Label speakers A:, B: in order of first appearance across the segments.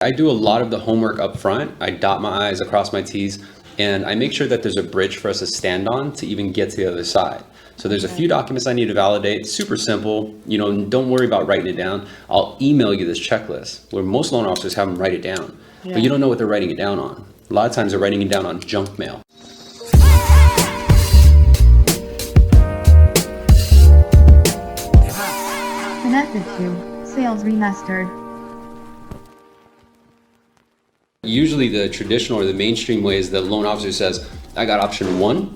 A: I do a lot of the homework up front. I dot my I's, across my T's, and I make sure that there's a bridge for us to stand on to even get to the other side. So there's a few documents I need to validate. Super simple. Don't worry about writing it down. I'll email you this checklist where most loan officers have them write it down, but you don't know what they're writing it down on. A lot of times they're writing it down on junk mail.
B: Connected to SalesRemastered.
A: Usually the traditional or the mainstream way is the loan officer says, I got option 1,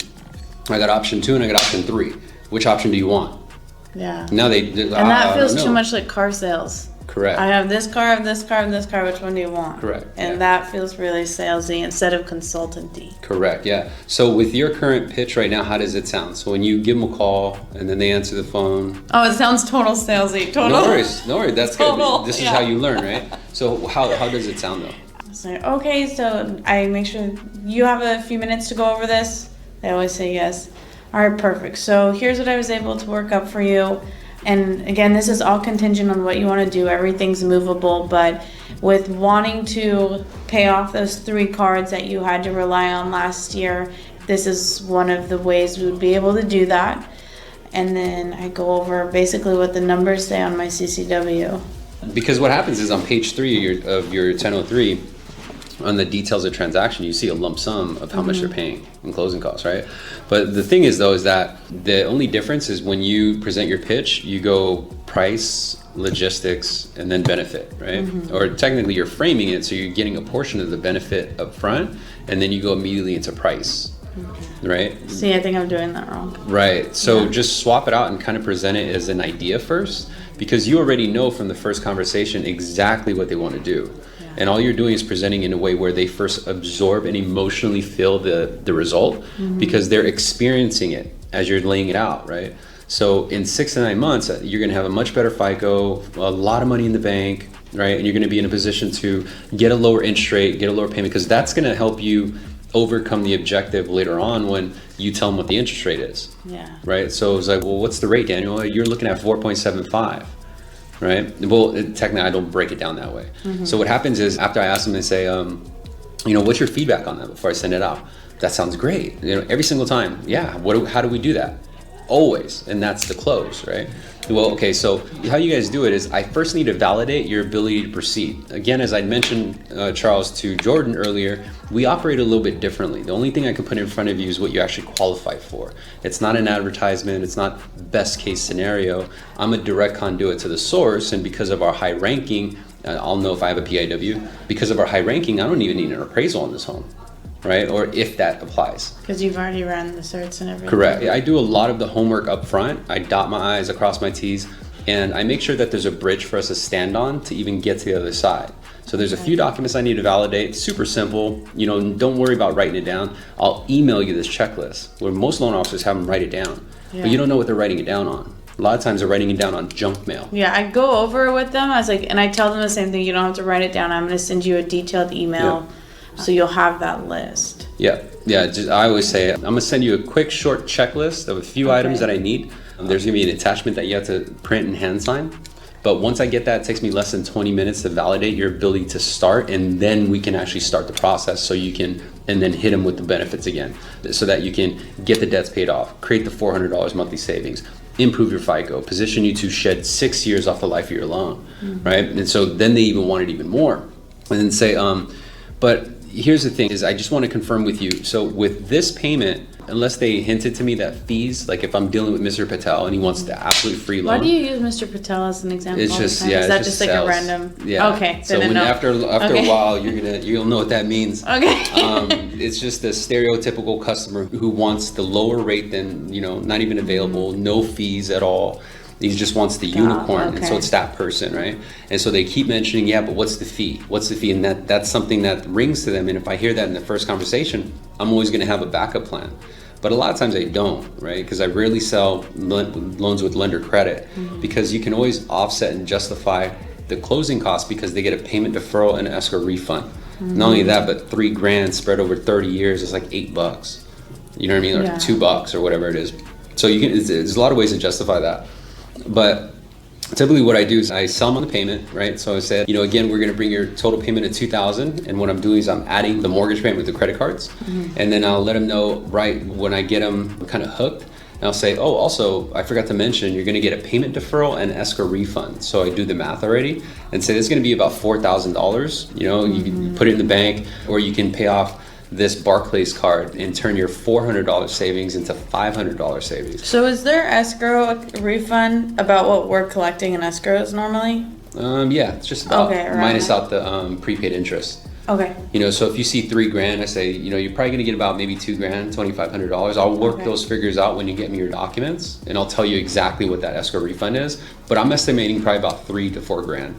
A: I got option 2, and I got option 3. Which option do you want?
C: Yeah.
A: Now
C: and that feels too much like car sales.
A: Correct.
C: I have this car, I have this car, and this car. Which one do you want?
A: Correct.
C: And that feels really salesy instead of consultancy.
A: Correct. Yeah. So with your current pitch right now, how does it sound? So when you give them a call and then they answer the phone.
C: Oh, it sounds total salesy. Total.
A: No worries. No worries. That's
C: total,
A: good. This is how you learn, right? So how does it sound though?
C: So, okay, so I make sure you have a few minutes to go over this. They always say yes. All right, perfect. So here's what I was able to work up for you. And again, this is all contingent on what you want to do. Everything's movable, but with wanting to pay off those 3 cards that you had to rely on last year, this is one of the ways we would be able to do that. And then I go over basically what the numbers say on my CCW.
A: Because what happens is on page 3 of your 1003, on the details of transaction, you see a lump sum of how much you're paying in closing costs, right? But the thing is though, is that the only difference is when you present your pitch, you go price, logistics, and then benefit, right? Or technically you're framing it so you're getting a portion of the benefit up front, and then you go immediately into price, right?
C: See, I think I'm doing that wrong.
A: Right, so just swap it out and kind of present it as an idea first, because you already know from the first conversation exactly what they want to do. And all you're doing is presenting in a way where they first absorb and emotionally feel the result, because they're experiencing it as you're laying it out, right? So in 6 to 9 months, you're gonna have a much better FICO, a lot of money in the bank, right? And you're gonna be in a position to get a lower interest rate, get a lower payment, because that's gonna help you overcome the objective later on when you tell them what the interest rate is, right? So it's like, well, what's the rate, Daniel? You're looking at 4.75. Right? Well, technically, I don't break it down that way. So what happens is after I ask them, they say, what's your feedback on that before I send it out? That sounds great. Every single time. Yeah. How do we do that? Always. And that's the close, right? Well, okay. So how you guys do it is I first need to validate your ability to proceed. Again, as I mentioned, Charles, to Jordan earlier, we operate a little bit differently. The only thing I can put in front of you is what you actually qualify for. It's not an advertisement. It's not best case scenario. I'm a direct conduit to the source. And because of our high ranking, I'll know if I have a PIW. Because of our high ranking, I don't even need an appraisal on this home. Right? Or if that applies.
C: Because you've already ran the certs and everything.
A: Correct. I do a lot of the homework up front. I dot my I's, across my T's, and I make sure that there's a bridge for us to stand on to even get to the other side. So there's a few documents I need to validate. Super simple. Don't worry about writing it down. I'll email you this checklist where most loan officers have them write it down, but you don't know what they're writing it down on. A lot of times they're writing it down on junk mail.
C: Yeah, I go over it with them. I was like, and I tell them the same thing. You don't have to write it down. I'm going to send you a detailed email. So you'll have that list. Yeah.
A: I always say, I'm gonna send you a quick short checklist of a few items that I need. There's gonna be an attachment that you have to print and hand sign. But once I get that, it takes me less than 20 minutes to validate your ability to start, and then we can actually start the process so you can, and then hit them with the benefits again, so that you can get the debts paid off, create the $400 monthly savings, improve your FICO, position you to shed 6 years off the life of your loan, right? And so then they even want it even more. And then say, but here's the thing is I just want to confirm with you. So with this payment, unless they hinted to me that fees, like if I'm dealing with Mr. Patel and he wants the absolute free loan.
C: Why do you use Mr. Patel as an example?
A: It's just,
C: is that just like
A: sales.
C: a random?
A: Yeah.
C: Okay.
A: So after a while, you'll know what that means.
C: Okay.
A: It's just the stereotypical customer who wants the lower rate than, not even available, no fees at all. He just wants the unicorn, and so it's that person, right? And so they keep mentioning, but what's the fee? What's the fee? And that's something that rings to them. And if I hear that in the first conversation, I'm always going to have a backup plan. But a lot of times I don't, right? Because I rarely sell loans with lender credit, because you can always offset and justify the closing costs because they get a payment deferral and an escrow refund. Not only that, but $3,000 spread over 30 years is like $8. You know what I mean? Or $2 or whatever it is. So there's a lot of ways to justify that. But Typically what I do is I sell them on the payment, right? So I said, again, we're going to bring your total payment to $2,000. And what I'm doing is I'm adding the mortgage payment with the credit cards. And then I'll let them know right when I get them kind of hooked. And I'll say, oh, also, I forgot to mention, you're going to get a payment deferral and escrow refund. So I do the math already and say, it's going to be about $4,000. You can put it in the bank, or you can pay off this Barclays card and turn your $400 savings into $500 savings.
C: So is there escrow refund about what we're collecting in escrows normally?
A: Yeah, it's just about minus
C: that.
A: out the prepaid interest.
C: Okay.
A: So if you see $3,000, I say, you're probably gonna get about maybe $2,000, $2,500. I'll work those figures out when you get me your documents, and I'll tell you exactly what that escrow refund is. But I'm estimating probably about $3,000 to $4,000.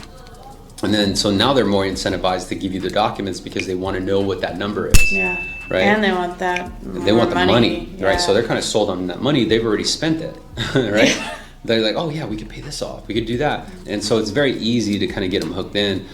A: And then, so now they're more incentivized to give you the documents because they want to know what that number is.
C: Yeah.
A: Right.
C: And they want that.
A: They want the money,
C: Yeah.
A: right? So they're kind of sold on that money. They've already spent it, right? They're like, oh yeah, we could pay this off. We could do that. And so it's very easy to kind of get them hooked in.